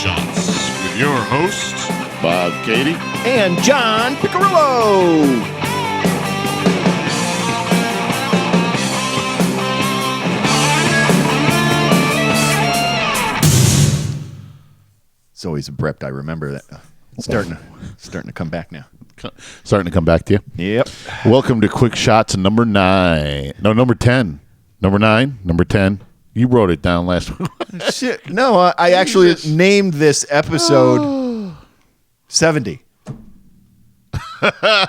Shots with your hosts, Bob Katie. And John Picarillo. It's always abrupt. I remember that. It's starting to come back now. Starting to come back to you. Yep. Welcome to Quick Shots number 9. No, number 10. Number 9, number 10. You wrote it down last week. Shit. No, I actually named this episode 70.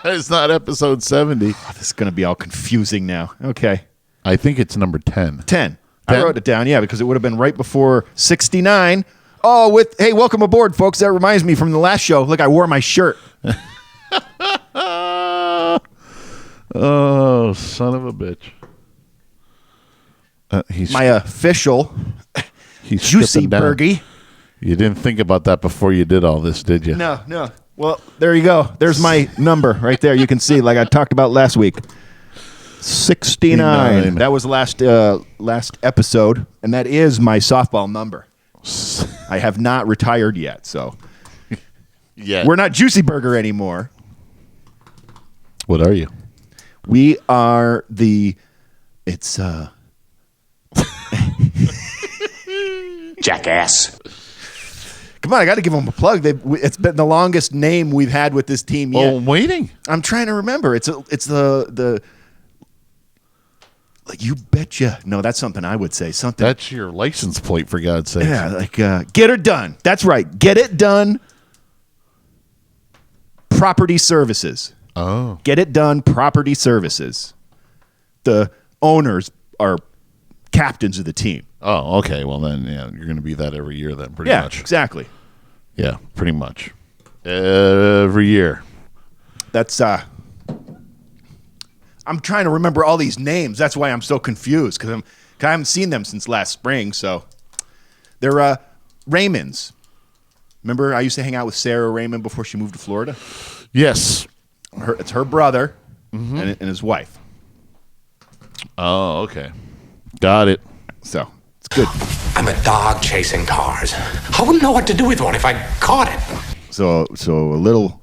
It's not episode 70. Oh, this is going to be all confusing now. Okay. I think it's number 10. 10. I wrote it down, yeah, because it would have been right before 69. Oh, hey, welcome aboard, folks. That reminds me from the last show. Look, I wore my shirt. Oh, son of a bitch. My official he's Juicy stripping down. Burgie. You didn't think about that before you did all this, did you? No. Well, there you go. There's my number right there. You can see, like I talked about last week. 69. That was last episode, and that is my softball number. I have not retired yet, so Yeah. we're not Juicy Burger anymore. What are you? We are it's Jackass. Come on, I got to give them a plug. It's been the longest name we've had with this team yet. Oh, I'm waiting. I'm trying to remember. It's the like, you betcha. No, that's something I would say. Something. That's your license plate, for God's sake. Yeah, like get it done. That's right. Get it done. Property Services. Oh. Get it done. Property Services. The owners are captains of the team. Oh, okay. Well, then, yeah, you're going to be that every year then, pretty Yeah, much. exactly. Yeah, pretty much. Every year. That's I'm trying to remember all these names. That's why I'm so confused because I haven't seen them since last spring. So they're Raymonds. Remember, I used to hang out with Sarah Raymond before she moved to Florida. Yes. It's her brother and his wife. Oh, okay. Got it. So it's good. I'm a dog chasing cars. I wouldn't know what to do with one if I caught it. So a little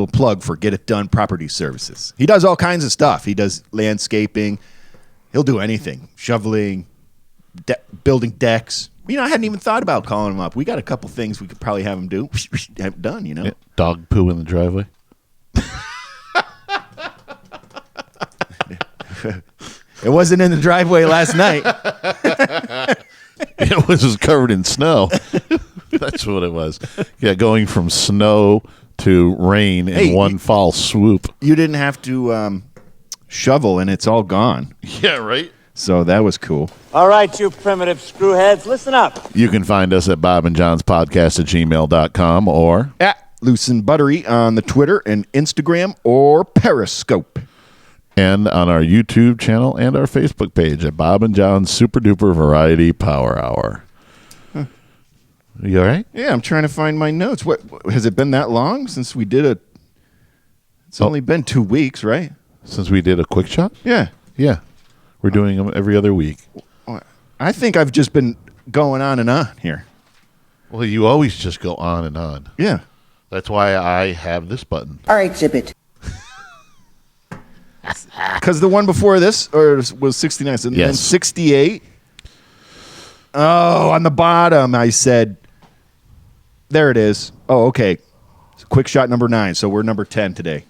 plug for Get It Done Property Services. He does all kinds of stuff. He does landscaping. He'll do anything. Shoveling, building decks. You know, I hadn't even thought about calling him up. We got a couple things we could probably have him do. Have it done, you know. Yeah, dog poo in the driveway. It wasn't in the driveway last night. It was covered in snow. That's what it was. Yeah, going from snow to rain in one fall swoop. You didn't have to shovel, and it's all gone. Yeah, right? So that was cool. All right, you primitive screwheads, listen up. You can find us at bobandjohnspodcast@gmail.com or At Loose and Buttery on the Twitter and Instagram or Periscope. and on our YouTube channel and our Facebook page at Bob and John's Super Duper Variety Power Hour. Huh. You all right? Yeah, I'm trying to find my notes. What has it been that long since we did it? It's only been 2 weeks, right? Since we did a quick shot? Yeah. Yeah. We're doing them every other week. I think I've just been going on and on here. Well, you always just go on and on. Yeah. That's why I have this button. All right, zip it. Because the one before this was 69, and then Yes. 68. Oh, on the bottom, I said, there it is. Oh, okay. Quick shot number 9. So we're number 10 today.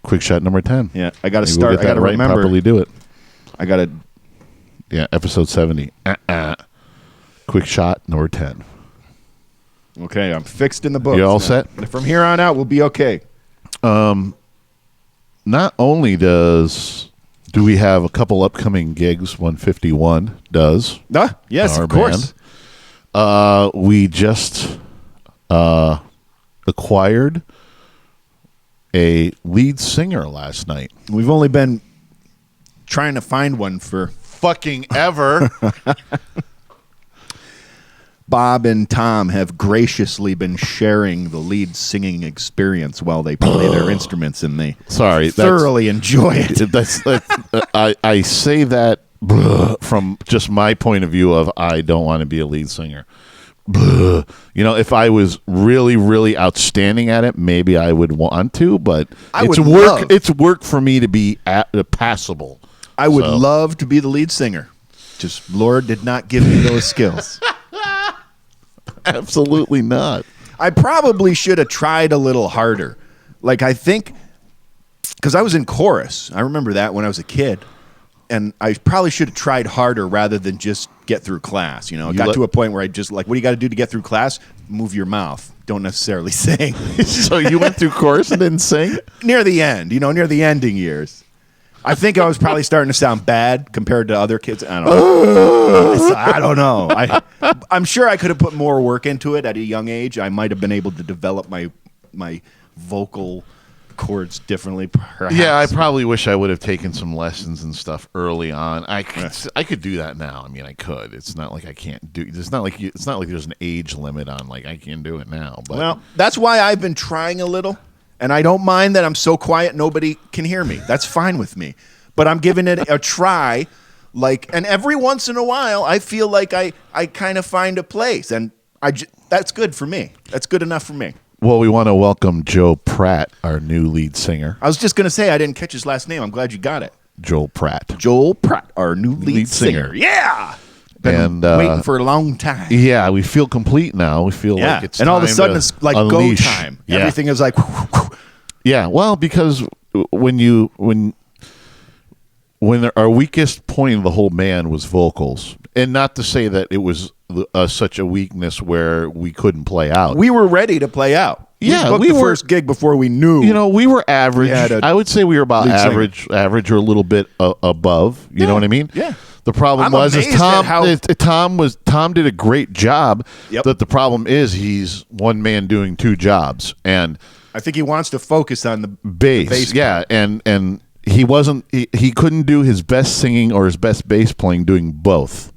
Quick shot number 10. Yeah, I got to Maybe start. We'll get I got that to right remember. and properly do it. I got to. Yeah, episode 70. Quick shot number 10. Okay, I'm fixed in the books. You all now. set? From here on out, we'll be okay. Not only do we have a couple upcoming gigs, 151 does. Yes, our of course. band. We just acquired a lead singer last night. We've only been trying to find one for Fucking ever. Bob and Tom have graciously been sharing the lead singing experience while they play their instruments, and they Sorry, thoroughly enjoy it. That's I say that from just my point of view of I don't want to be a lead singer. if I was really, really outstanding at it, maybe I would want to. But I it's would work. love- It's work for me to be passable. I would So- love to be the lead singer. Just Lord did not give me those skills. Absolutely not. I probably should have tried a little harder. Like, I think, because I was in chorus. I remember that when I was a kid. And I probably should have tried harder rather than just get through class. It got to a point where I just, like, what do you got to do to get through class? Move your mouth. Don't necessarily sing. So you went through chorus and didn't sing? Near the end, near the ending years. I think I was probably starting to sound bad compared to other kids. I don't know. I don't know. I'm sure I could have put more work into it at a young age. I might have been able to develop my vocal chords differently, perhaps. Yeah, I probably wish I would have taken some lessons and stuff early on. I could do that now. I mean, I could. It's not like I can't do. It's not like there's an age limit on like I can do it now. But Well, that's why I've been trying a little, and I don't mind that I'm so quiet nobody can hear me. That's fine with me. But I'm giving it a try, and every once in a while, I feel like I kind of find a place, and that's good for me. That's good enough for me. well, we want to welcome Joe Pratt, our new lead singer. I was just going to say I didn't catch his last name. I'm glad you got it. Joel Pratt. Joel Pratt, our new lead Lead singer. singer. Yeah. Been And waiting for a long time. yeah, we feel complete now. We feel Yeah. like it's And all of a time sudden to it's like unleash. go time. Yeah. Everything is like Yeah, well, because when our weakest point of the whole band was vocals, and not to say that it was such a weakness where we couldn't play out. we were ready to play out. Yeah, booked we the were- first gig before we knew. We were average. We had a I would say we were about lead singer. average or a little bit above. You know what I mean? Yeah. The problem I'm was is amazed at how- Tom did a great job. Yep. But the problem is he's one man doing two jobs and I think he wants to focus on the bass. bass Yeah, and he wasn't. He couldn't do his best singing or his best bass playing doing both.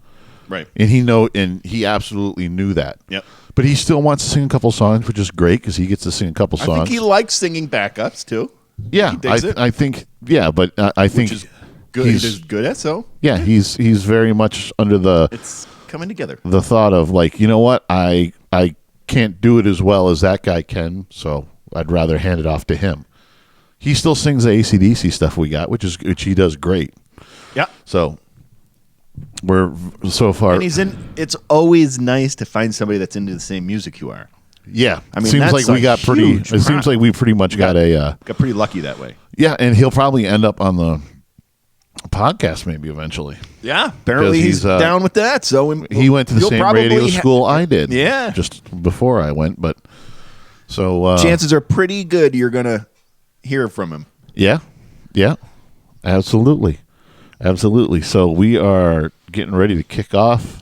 Right. And he absolutely knew that. Yep. But he still wants to sing a couple songs, which is great because he gets to sing a couple I songs. think he likes singing backups too. Yeah, He digs it. I think. Yeah, but I think Which is good. He's good at so. yeah, he's very much under the It's coming together. thought of like, you know what, I can't do it as well as that guy can, so I'd rather hand it off to him. He still sings the AC/DC stuff we got, which he does great. Yeah. So we're so far. And he's in. It's always nice to find somebody that's into the same music you are. Yeah, I mean, seems that's like we a got pretty. huge It seems like we pretty much got a. Got pretty lucky that way. Yeah, and he'll probably end up on the podcast maybe eventually. Yeah. Apparently Because he's down with that. So He went to the you'll same probably radio school I did. Yeah. just before I went, but so chances are pretty good you're gonna hear from him. Yeah, absolutely. So we are getting ready to kick off.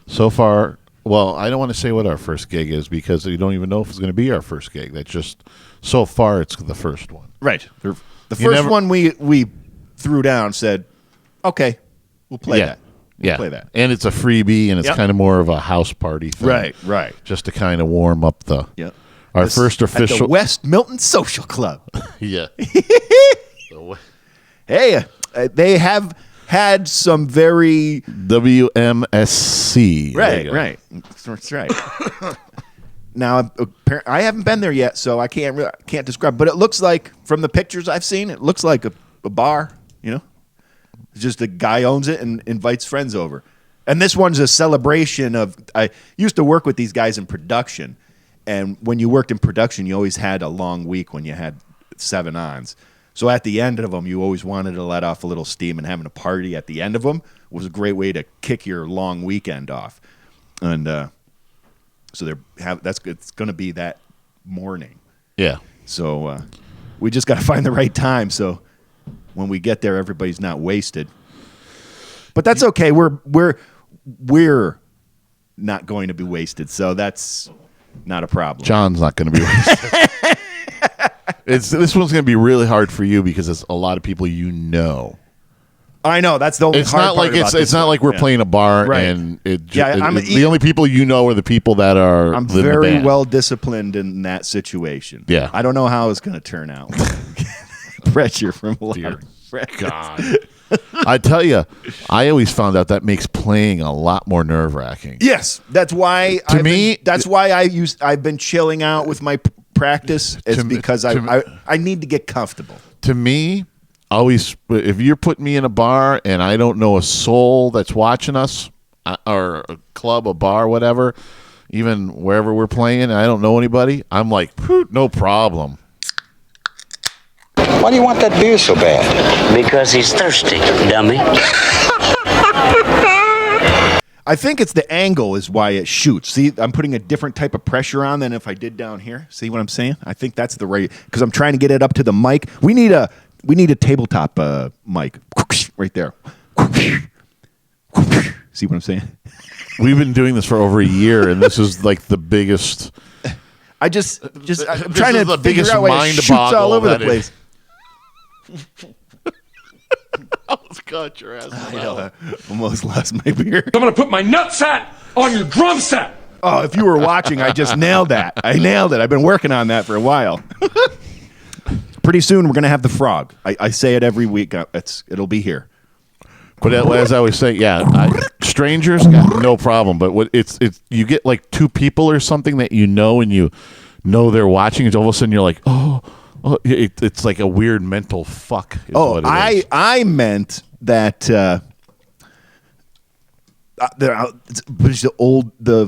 So far, well, I don't want to say what our first gig is because we don't even know if it's going to be our first gig. That's just so far it's the first one. Right. The first never- one we threw down said, "Okay, we'll play that. We'll yeah, play that." and it's a freebie, and it's Yep. kind of more of a house party thing, Right. Just to kind of warm up the Yep. our This- first at the official. West Milton Social Club. Yeah. Hey, they have had some very WMSC. There you go. right. That's right. Now, I haven't been there yet, so I can't describe. But it looks like, from the pictures I've seen, it looks like a bar. It's just a guy owns it and invites friends over. And this one's a celebration of. I used to work with these guys in production, and when you worked in production, you always had a long week when you had 7 ons. So at the end of them, you always wanted to let off a little steam, and having a party at the end of them was a great way to kick your long weekend off. And so it's going to be that morning. Yeah. So we just got to find the right time. So when we get there, everybody's not wasted. But that's okay. We're not going to be wasted. So that's not a problem. John's not going to be wasted. This one's going to be really hard for you because it's a lot of people you know. I know that's the only It's hard not part like about it's this not one. like we're Yeah. playing a bar Right. and Yeah, the only people you know are the people that are. I'm in the very band. well disciplined in that situation. Yeah. I don't know how it's going to turn out. Pressure from a lot Dear of friends. God. I tell you, I always found out that makes playing a lot more nerve-wracking. Yes, that's why. That's why I've been chilling out with my practice. It's because I need to get comfortable. To me, always, if you're putting me in a bar and I don't know a soul that's watching us, or a club, a bar, whatever, even wherever we're playing, and I don't know anybody, I'm like, no problem. Why do you want that beer so bad? Because he's thirsty, dummy. I think it's the angle is why it shoots. See, I'm putting a different type of pressure on than if I did down here. See what I'm saying? I think that's the right, because I'm trying to get it up to the mic. We need a tabletop mic right there. See what I'm saying? We've been doing this for over a year, and this is like the biggest. I'm trying to the figure biggest out why it mind shoots boggle all over the that place. Almost got your ass. I almost lost my beer. I'm gonna put my nutsack on your drum set. Oh, if you were watching, I just nailed that. I nailed it. I've been working on that for a while. Pretty soon, we're gonna have the frog. I say it every week. It'll be here. But as I always say, strangers, no problem. But it's you get like two people or something that you know and you know they're watching, and all of a sudden you're like, it's like a weird mental fuck. What it is. I meant that the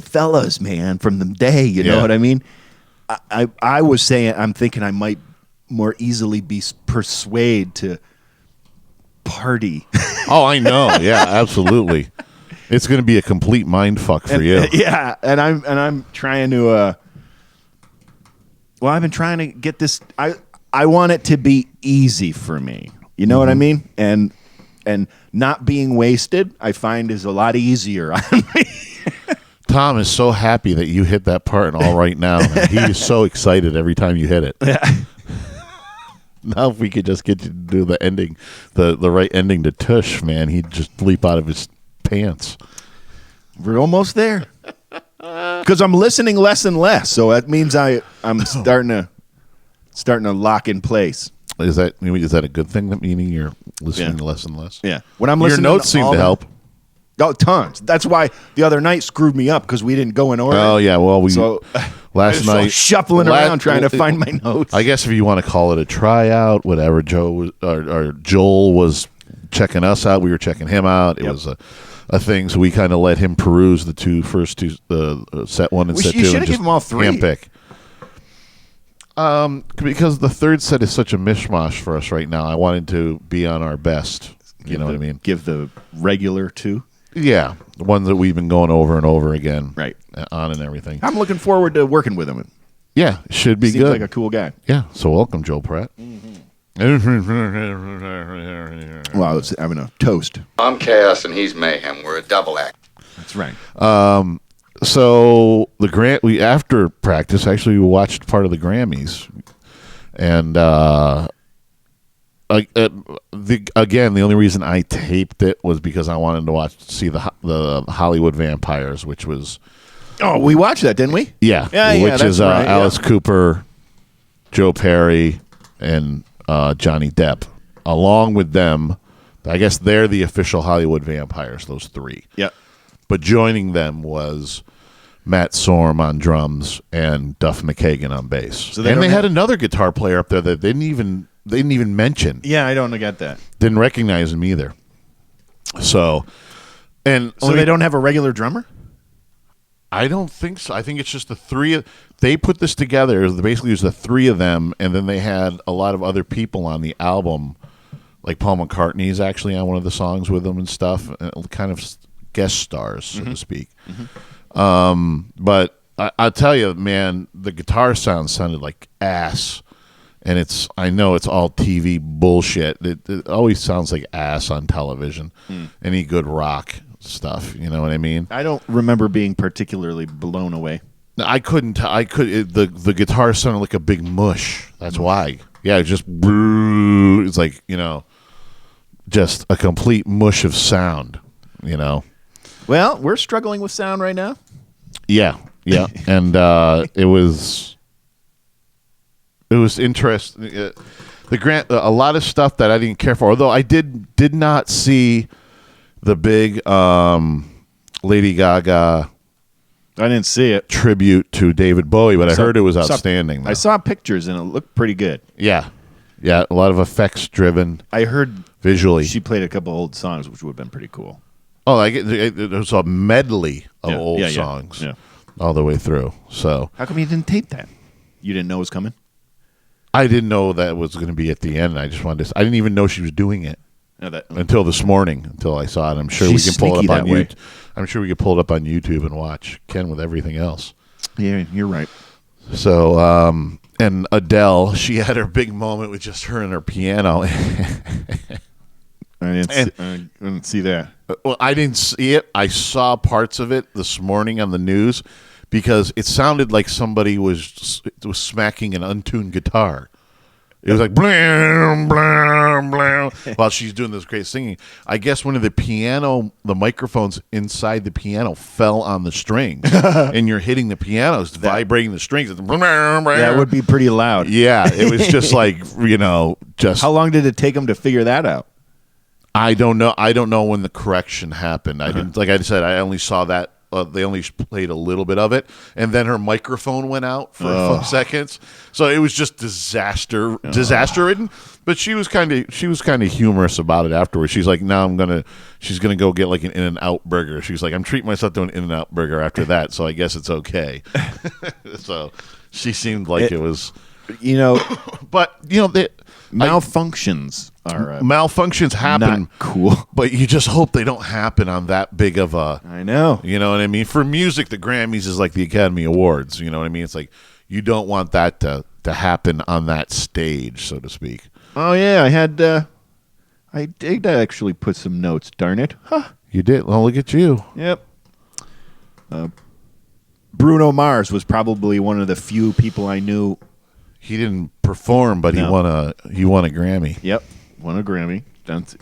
fellas, man, from the day. You know what I mean? I was saying, I'm thinking I might more easily be persuaded to party. Oh, I know. Yeah, absolutely. It's going to be a complete mind fuck for you. Yeah, and I'm trying to. Well, I've been trying to get this. I want it to be easy for me. You know what I mean? And not being wasted, I find, is a lot easier on me. Tom is so happy that you hit that part and all right now. He is so excited every time you hit it. Now, if we could just get you to do the ending, the right ending to Tush, man, he'd just leap out of his pants. We're almost there. Because I'm listening less and less, so that means I'm starting to lock in place. Is that a good thing? That meaning you're listening less and less? Yeah. When I'm listening, your notes seem to help. Oh, tons. That's why the other night screwed me up because we didn't go in order. Oh yeah, well last I was night shuffling around trying to find my notes. I guess if you want to call it a tryout, whatever. Joel was checking us out. We were checking him out. It was a thing, so we kind of let him peruse the first two, set one and set two, and just give him all three. Handpick. Because the third set is such a mishmash for us right now. I wanted to be on our best. You know what I mean? Give the regular two. Yeah, the ones that we've been going over and over again, right, on and everything. I'm looking forward to working with him. Yeah, should be Seems good. like a cool guy. Yeah, so welcome, Joel Pratt. Well, I was having a toast. I'm chaos and he's mayhem. We're a double act. That's right. So we after practice, actually, we watched part of the Grammys, and the only reason I taped it was because I wanted to see the Hollywood Vampires, which was we watched that, didn't we? Yeah, which is right, Alice Cooper, Joe Perry, and Johnny Depp. Along with them, I guess they're the official Hollywood Vampires. Those three. Yeah. But joining them was Matt Sorm on drums and Duff McKagan on bass. So they had another guitar player up there that they didn't even mention. Yeah, I don't get that. Didn't recognize him either. So they don't have a regular drummer? I don't think so. I think it's just the three. They put this together. Basically, it was the three of them, and then they had a lot of other people on the album, like Paul McCartney's actually on one of the songs with them and stuff, kind of guest stars, so to speak. But I'll tell you, man, the guitar sounded like ass. And I know it's all TV bullshit. It always sounds like ass on television. Any good rock stuff, you know what I mean? I don't remember being particularly blown away. I couldn't. The guitar sounded like a big mush. That's why. Yeah, it's like, just a complete mush of sound. Well, we're struggling with sound right now. Yeah, and it was interesting. a lot of stuff that I didn't care for. Although I did not see the big Lady Gaga I didn't see it. tribute to David Bowie, but I heard it was outstanding. I saw pictures and it looked pretty good. Yeah, a lot of effects driven I heard visually. she played a couple old songs, which would have been pretty cool. Oh, like it was a medley of Yeah, old yeah, yeah, songs yeah. all the way through. So How come you didn't tape that? You didn't know it was coming? I didn't know that was going to be at the end. I just wanted to. I didn't even know she was doing it No, that until this morning. Until I saw it. I'm sure She's we can pull it sneaky up on that way. YouTube. I'm sure we can pull it up on YouTube and watch Ken with everything else. Yeah, you're right. So, and Adele, she had her big moment with just her and her piano. I didn't see that. Well, I didn't see it. I saw parts of it this morning on the news because it sounded like somebody was smacking an untuned guitar. It was like blam, blam, blam, while she's doing this great singing. I guess one of the microphones inside the piano fell on the strings, and you're hitting the piano, it's vibrating the strings. It's blam, blam. That would be pretty loud. Yeah, it was just like, just. How long did it take them to figure that out? I don't know. I don't know when the correction happened. I didn't, like I said, I only saw that. They only played a little bit of it, and then her microphone went out for a few seconds. So it was just disaster ridden. But she was kind of humorous about it afterwards. She's like, now she's gonna go get like an In-N-Out burger. She's like, I'm treating myself to an In-N-Out burger after that, so I guess it's okay. So she seemed like it was, but Malfunctions are malfunctions happen. not cool. But you just hope they don't happen on that big of a. I know. You know what I mean? For music, the Grammys is like the Academy Awards. You know what I mean? It's like you don't want that to happen on that stage, so to speak. Oh yeah, I did actually put some notes. Darn it! Huh. You did. Well, look at you. Yep. Bruno Mars was probably one of the few people I knew. He didn't perform, but No. he won a Grammy. Yep, won a Grammy.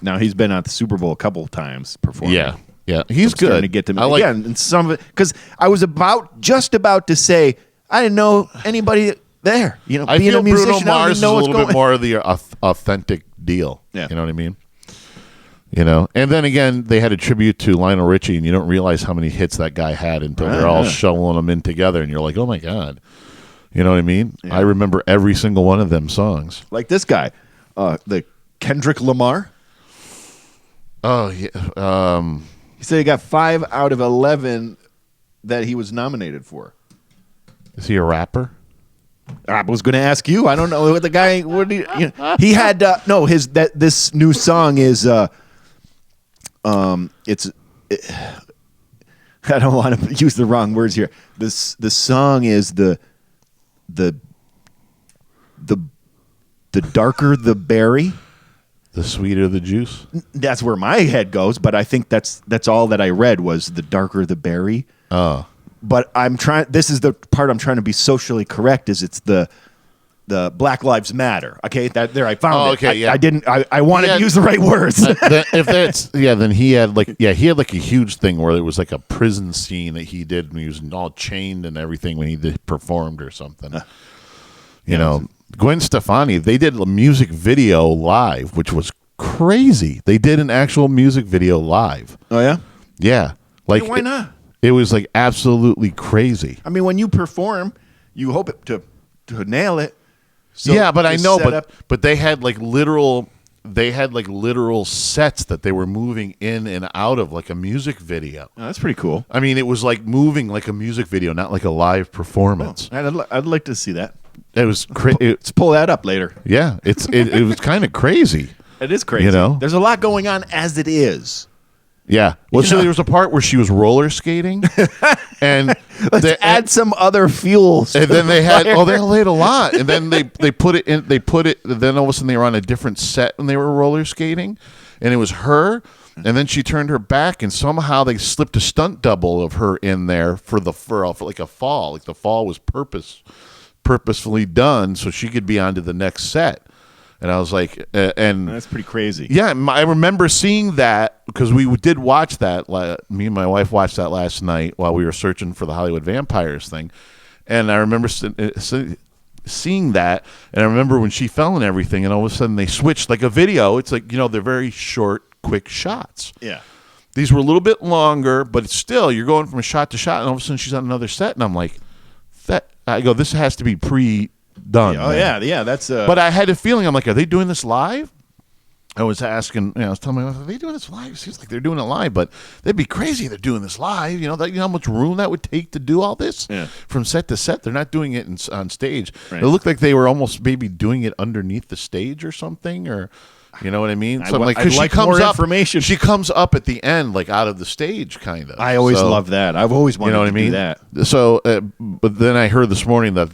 Now he's been at the Super Bowl a couple times performing. Yeah, he's I'm starting good. to get to I like. and some of it because I was just about to say I didn't know anybody there. I being feel a musician, Bruno Mars is a I don't even know little what's bit more of the authentic deal. Yeah. You know what I mean? And then again, they had a tribute to Lionel Richie, and you don't realize how many hits that guy had until they're all shoveling them in together, and you're like, oh my God. You know what I mean? Yeah. I remember every single one of them songs. like this guy, the Kendrick Lamar. Oh, yeah. He said he got 5 out of 11 that he was nominated for. Is he a rapper? I was going to ask you. I don't know what the guy. What did he had? No, this new song is. It's. I don't want to use the wrong words here. The song is the darker the berry. The sweeter the juice? That's where my head goes, but I think that's all that I read was the darker the berry. Oh. But I'm trying. This is the part I'm trying to be socially correct. Is it's the Black Lives Matter? Okay, I found it. Okay, yeah. I didn't. I wanted to use the right words. If that's then he had like a huge thing where it was like a prison scene that he did when he was all chained and everything when he performed or something. Gwen Stefani, they did a music video live, which was crazy. They did an actual music video live. Oh yeah, Yeah, like why not? It was like absolutely crazy. I mean, when you perform, you hope it to nail it. So yeah, but I just know, set up- but they had like literal sets that they were moving in and out of like a music video. Oh, that's pretty cool. I mean, it was like moving like a music video, not like a live performance. I'd like to see that. It was Let's pull that up later. yeah, it was kind of crazy. It is crazy. There's a lot going on as it is. Yeah. Well, so there was a part where she was roller skating, and Let's add some other fuels. and then they had they had a lot, and then they put it in. They put it. Then all of a sudden they were on a different set when they were roller skating, and it was her. And then she turned her back, and somehow they slipped a stunt double of her in there for like a fall. Like the fall was purposefully done so she could be onto the next set. And I was like, and That's pretty crazy. yeah, I remember seeing that because we did watch that. Me and my wife watched that last night while we were searching for the Hollywood Vampires thing. And I remember seeing that, and I remember when she fell and everything, and all of a sudden they switched like a video. It's like, they're very short, quick shots. Yeah. These were a little bit longer, but it's still, you're going from a shot to shot, and all of a sudden she's on another set, and I'm like, this has to be pre-done. Oh, man. yeah. That's. But I had a feeling, I'm like, are they doing this live? I was asking, I was telling my wife, are they doing this live? It seems like they're doing it live, but they'd be crazy if they're doing this live. You know how much room that would take to do all this from set to set. They're not doing it on stage. Right. It looked like they were almost maybe doing it underneath the stage or something, or you know what I mean? So I'm like, because she comes up, information. She comes up at the end, like out of the stage, kind of. I always love that. I've always wanted to do that. So, but then I heard this morning that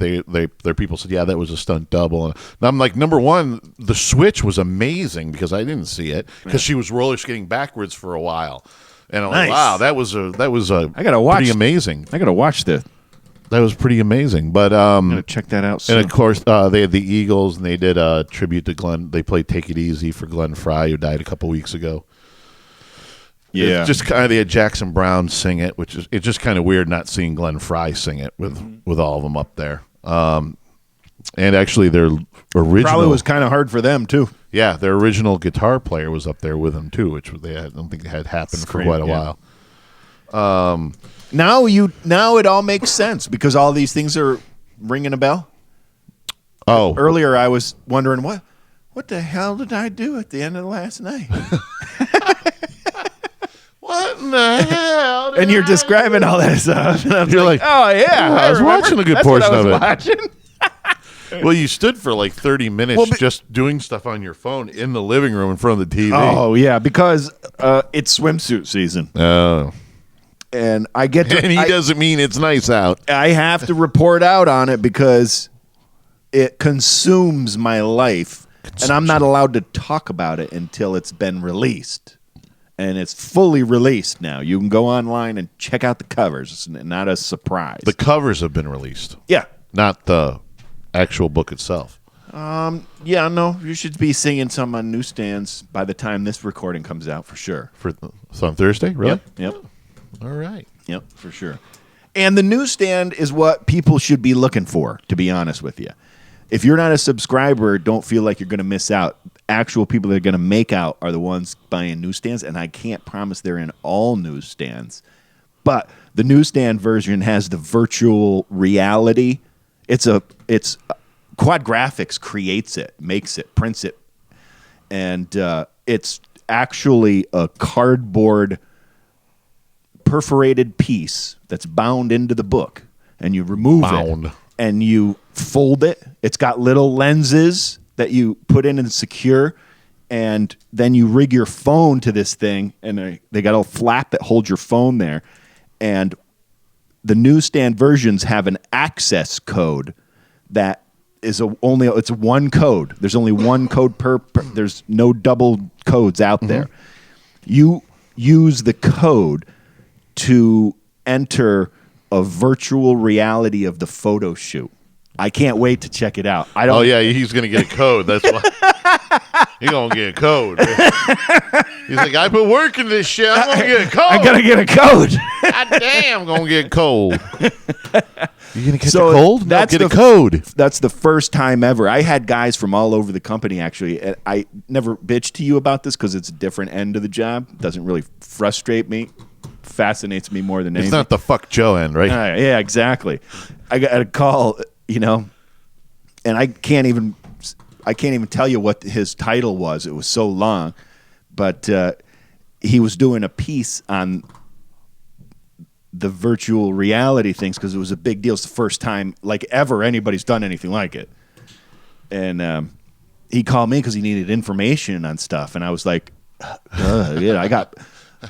their people said, yeah, that was a stunt double. And I'm like, number one, the switch was amazing because I didn't see it because she was roller skating backwards for a while, and I'm like, wow, that was I gotta watch. Pretty amazing. I gotta watch this. That was pretty amazing, but I'm gonna check that out soon. And of course, they had the Eagles, and they did a tribute to Glenn. They played "Take It Easy" for Glenn Frey, who died a couple weeks ago. Yeah, it's just kind of they had Jackson Brown sing it, which is it's just kind of weird not seeing Glenn Frey sing it with all of them up there. And actually, their original probably was kind of hard for them too. Yeah, their original guitar player was up there with them too, which I don't think had happened for quite a while. Now it all makes sense because all these things are ringing a bell. Oh, earlier I was wondering what the hell did I do at the end of last night? What in the hell? And you're describing all that stuff. And you're like, oh yeah, I was watching a good portion of it. Watching. Well, you stood for like 30 minutes just doing stuff on your phone in the living room in front of the TV. Oh yeah, because it's swimsuit season. Oh. And I get to, and he doesn't mean it's nice out. I have to report out on it because it consumes my life, and I'm not allowed to talk about it until it's been released. And it's fully released now. You can go online and check out the covers. It's not a surprise. The covers have been released. Yeah. Not the actual book itself. Yeah, no. You should be seeing some on newsstands by the time this recording comes out for sure. So on Thursday? Really? Yep. All right. Yep, for sure. And the newsstand is what people should be looking for, to be honest with you. If you're not a subscriber, don't feel like you're going to miss out. Actual people that are going to make out are the ones buying newsstands, and I can't promise they're in all newsstands. But the newsstand version has the virtual reality. It's Quad Graphics creates it, makes it, prints it, and it's actually a cardboard perforated piece that's bound into the book, and you remove it and you fold it. It's got little lenses that you put in and secure, and then you rig your phone to this thing, and they got a flap that holds your phone there. And the newsstand versions have an access code that is it's one code. There's only one code per there's no double codes out there. You use the code to enter a virtual reality of the photo shoot. I can't wait to check it out. Oh yeah, he's gonna get a code. That's why he's gonna get a code. He's like, I put work in this shit. I'm gonna get a code. I gotta get a code. God damn, I'm gonna get a cold. You gonna get a cold? That's get a code. That's the first time ever. I had guys from all over the company actually. And I never bitched to you about this because it's a different end of the job. It doesn't really frustrate me. Fascinates me more than anything. It's not the fuck Joe end, right? Yeah, exactly. I got a call, and I can't even tell you what his title was. It was so long, but he was doing a piece on the virtual reality things because it was a big deal. It's the first time like ever anybody's done anything like it. And he called me because he needed information on stuff, and I was like,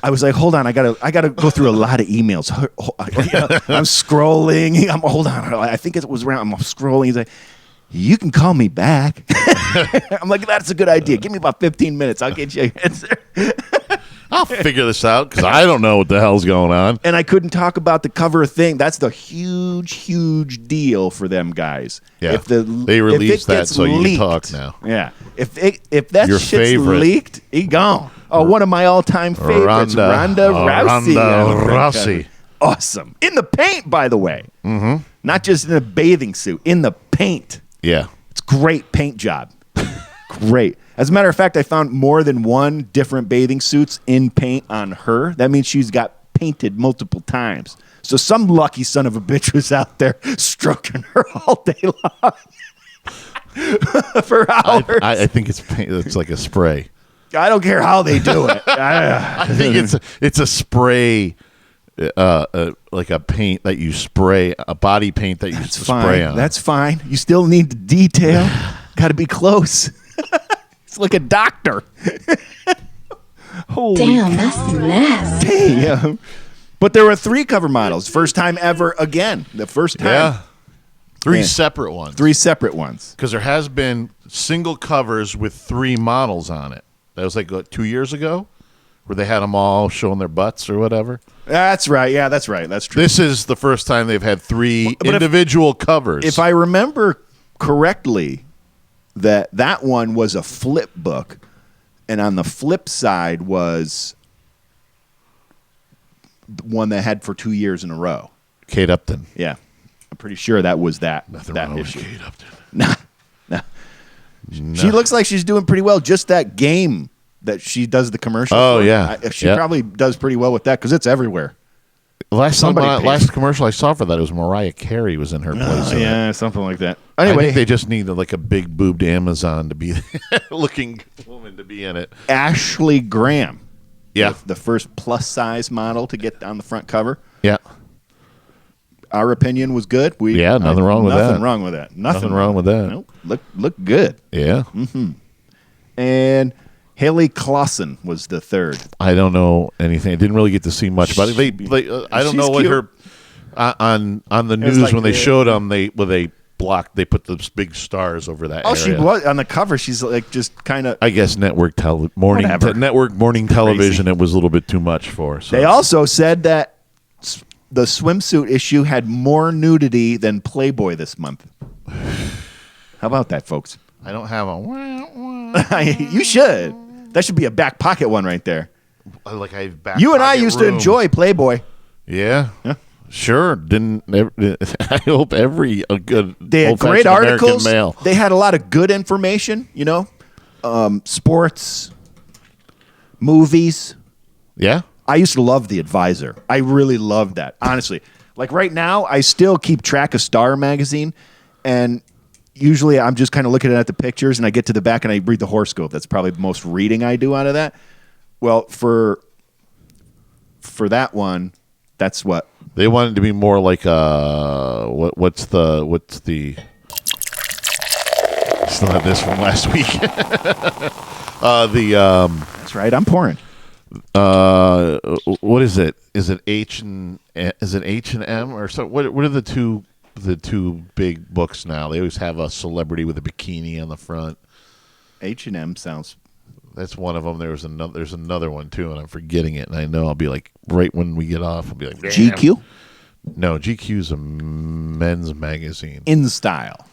I was like, hold on, I gotta go through a lot of emails. I'm scrolling. Hold on. I think it was around. I'm scrolling. He's like, you can call me back. I'm like, that's a good idea. Give me about 15 minutes. I'll get you an answer. I'll figure this out because I don't know what the hell's going on. And I couldn't talk about the cover thing. That's the huge deal for them guys. Yeah, they released that so you can talk now. Yeah, if that Your shit's favorite. leaked, he gone. Oh, one of my all-time favorites, Ronda Rousey. Ronda Rousey. Awesome. In the paint, by the way. Mm-hmm. Not just in a bathing suit. In the paint. Yeah. It's great paint job. Great. As a matter of fact, I found more than one different bathing suits in paint on her. That means she's got painted multiple times. So some lucky son of a bitch was out there stroking her all day long for hours. I think it's paint. It's like a spray. I don't care how they do it. I think it's a spray, like a paint that you spray, a body paint that you spray on. That's fine. You still need the detail. Got to be close. It's like a doctor. Holy Damn, that's nasty. damn. But there were 3 cover models. First time ever again. The first time. Yeah. 3 Yeah. separate ones. 3 separate ones. Because there has been single covers with 3 models on it. That was like 2 years ago, where they had them all showing their butts or whatever. That's right. Yeah, that's right. That's true. This is the first time they've had 3 But if- individual covers. If I remember correctly, that one was a flip book, and on the flip side was the one that had for 2 years in a row. Kate Upton. Yeah, I'm pretty sure that was that Nothing that wrong with issue. Kate Upton. Nah. She looks like she's doing pretty well. Just that game that she does the commercial. Oh, for. yeah. She Yeah. probably does pretty well with that because it's everywhere. Somebody paid. last commercial I saw for that, it was Mariah Carey was in her place. in it. Yeah, something like that. I Anyway, think they just need like a big boobed Amazon to be looking woman to be in it. Ashley Graham. Yeah. The first plus size model to get on the front cover. Yeah. Our opinion was good. Nothing wrong with that. Nothing wrong with that. Nothing wrong with that. Nope. Look good. Yeah. And Haley Clausen was the third. I don't know anything. I didn't really get to see much about it. I don't She's know what cute. her on the news like when they the- showed them. They blocked. They put those big stars over that. Oh, area. she was on the cover. She's like just kind of. I guess network morning Whatever. network morning television. It was a little bit too much for. So. They also said that the swimsuit issue had more nudity than Playboy this month. How about that, folks? I don't have a. You should. That should be a back pocket one right there. Like I back You and I pocket used room. to enjoy Playboy. Yeah. Sure. I hope every good. They had old-fashioned great American articles. male. They had a lot of good information, sports, movies. Yeah. I used to love The Advisor. I really loved that, honestly. Like right now, I still keep track of Star Magazine, and usually I'm just kind of looking at the pictures, and I get to the back and I read the horoscope. That's probably the most reading I do out of that. Well, for that one, that's what. They wanted to be more like what's the still have this from last week. That's right. I'm pouring. What is it? Is it H and M or so? What are the two big books now? They always have a celebrity with a bikini on the front. H&M sounds. That's one of them. There's another one too, and I'm forgetting it. And I know I'll be like right when we get off, I'll be like GQ? No, GQ's a men's magazine. In Style.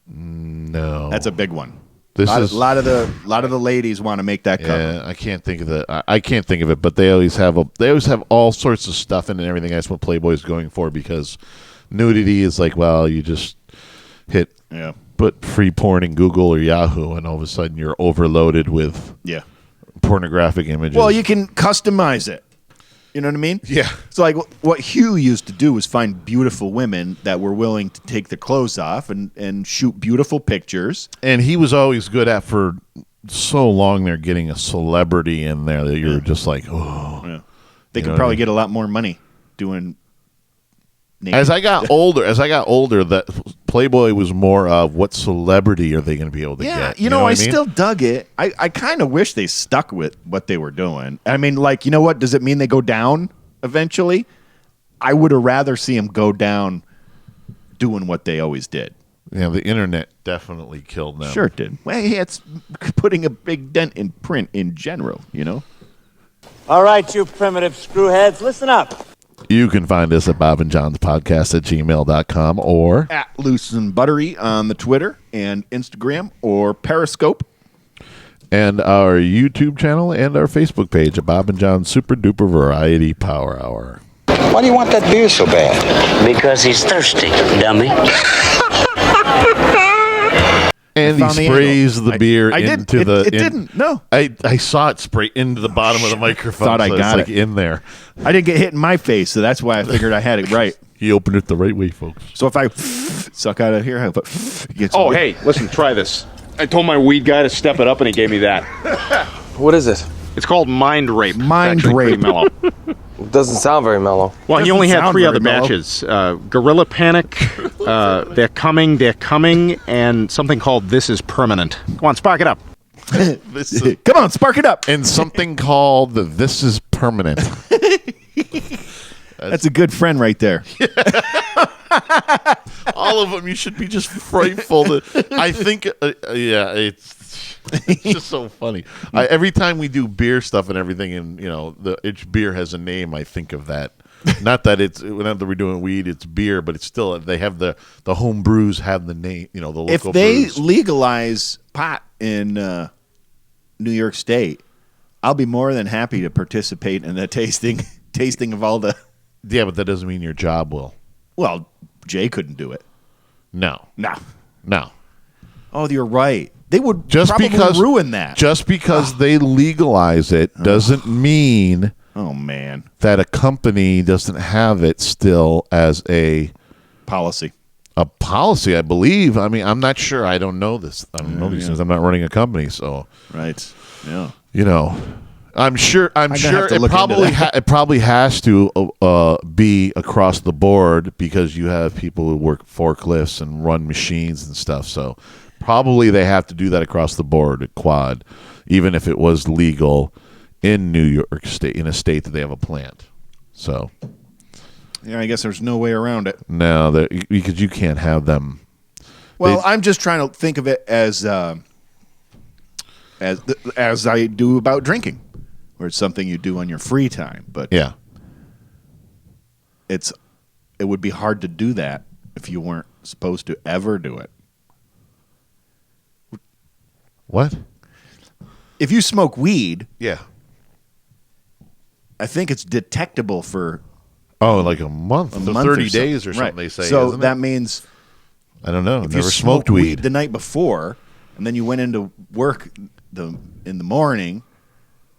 No, That's a big one. This A is lot of the ladies want to make that cover. Yeah, I can't think of I can't think of it, but they always have all sorts of stuff in and everything. That's what Playboy's going for because nudity is like, well, you just put free porn in Google or Yahoo, and all of a sudden you're overloaded with pornographic images. Well, you can customize it. You know what I mean? Yeah. So like what Hugh used to do was find beautiful women that were willing to take their clothes off and shoot beautiful pictures. And he was always good at for so long there getting a celebrity in there that you're just like, oh. Yeah. They You could know probably what I mean? get a lot more money doing naked. As I got older, that Playboy was more of what celebrity are they going to be able to Yeah, get? you know, what I mean? still dug it. I kind of wish they stuck with what they were doing. I mean, like, you know what? Does it mean they go down eventually? I would have rather see them go down doing what they always did. Yeah, the internet definitely killed them. Sure it did. Well, yeah, it's putting a big dent in print in general, you know? All right, you primitive screwheads, listen up. You can find us at bobandjohnspodcast@gmail.com or At Loose and Buttery on the Twitter and Instagram or Periscope. and our YouTube channel and our Facebook page at Bob and John Super Duper Variety Power Hour. Why do you want that beer so bad? Because he's thirsty, dummy. and he found the sprays angle. the beer I didn't. into the. It didn't. No, I saw it spray into the bottom of the microphone. Thought I so got it's like it. in there. I didn't get hit in my face, so that's why I figured I had it right. He opened it the right way, folks. So if I suck out of here, I put. Oh, hey, listen, try this. I told my weed guy to step it up, and he gave me that. What is it? It's called Mind Rape. Mind it's actually Rape. pretty mellow. It doesn't sound very mellow. Well, he Doesn't only had sound 3 very other mellow. batches. Gorilla Panic, They're Coming, and something called This Is Permanent. Come on, spark it up. This is, Come on, spark it up. and something called the This Is Permanent. That's a good friend right there. All of them, you should be just frightful. I think, yeah, it's just so funny. Every time we do beer stuff and everything, and each beer has a name, I think of that. Not that it's whenever we're doing weed, it's beer, but it's still they have the home brews have the name. The local. If they brews. legalize pot in New York State, I'll be more than happy to participate in the tasting of all the. Yeah, but that doesn't mean your job will. Well, Jay couldn't do it. No. No. Oh, you're right. They would Just probably because ruin that. Just because they legalize it doesn't mean. Oh man, that a company doesn't have it still as a policy. A policy, I believe. I mean, I'm not sure. I don't know this. I don't know these things. I'm not running a company, so right. Yeah. I'm sure. I'm sure have to it look probably into that. it probably has to be across the board because you have people who work forklifts and run machines and stuff. So probably they have to do that across the board at Quad, even if it was legal in New York State, in a state that they have a plant. So Yeah, I guess there's no way around it. no, because you can't have them. Well, I'm just trying to think of it as I do about drinking, where it's something you do on your free time. But Yeah. it would be hard to do that if you weren't supposed to ever do it. What? If you smoke weed, Yeah. I think it's detectable for Oh, like a month, a or month 30 or so. days or something. Right. They say. So isn't that it? means I don't know. if Never you smoked weed. the night before, and then you went into work in the morning,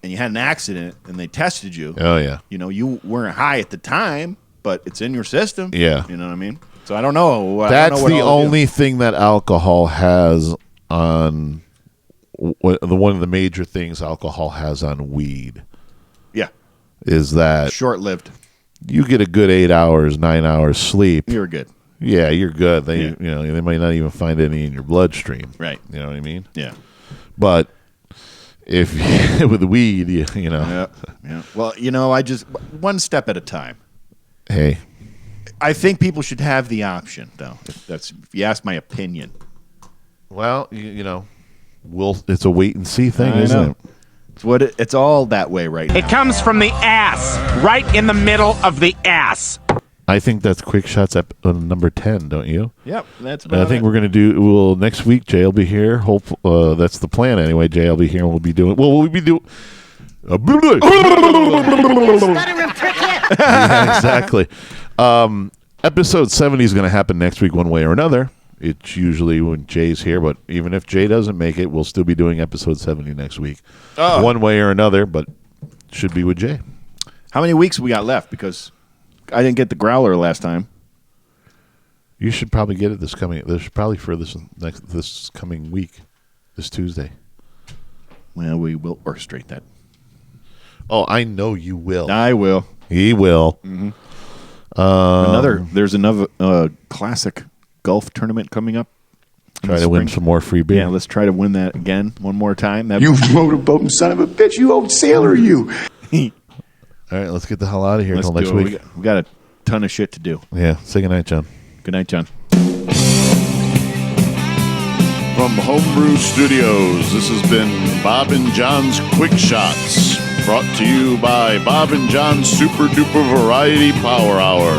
and you had an accident, and they tested you. Oh yeah. You weren't high at the time, but it's in your system. Yeah. You know what I mean? So I don't know. That's the only thing that alcohol has on one of the major things alcohol has on weed Yeah. is that Short-lived. you get a good 8 hours, 9 hours sleep. You're good. Yeah, you're good. They Yeah. they might not even find any in your bloodstream. Right. You know what I mean? Yeah. But if with weed, you know, Yeah. Yeah. Well, I just one step at a time. hey, I think people should have the option, though. If you ask my opinion. well, it's a wait and see thing, I isn't know. it? It's all that way right now. It comes from the ass, right in the middle of the ass. I think that's Quick Shots number 10, don't you? Yep, that's And I about think it. we're going to do next week. Jay will be here. That's the plan anyway. Jay will be here, and we'll be doing. Well, we'll be doing. Yeah, exactly. Episode 70 is going to happen next week, one way or another. It's usually when Jay's here, but even if Jay doesn't make it, we'll still be doing episode 70 next week, one way or another. But should be with Jay. How many weeks we got left? Because I didn't get the growler last time. You should probably get it this probably for this coming week, this Tuesday. Well, we will orchestrate that. Oh, I know you will. I will. He will. Mm-hmm. There's another classic golf tournament coming up. Try to win some more free beer. Yeah, let's try to win that again one more time. You motorboating son of a bitch! You old sailor, you. All right, let's get the hell out of here until next week. We got a ton of shit to do. Yeah, say goodnight, John. Good night, John. From Homebrew Studios, this has been Bob and John's Quick Shots, brought to you by Bob and John's Super Duper Variety Power Hour.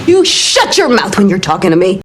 You shut your mouth when you're talking to me.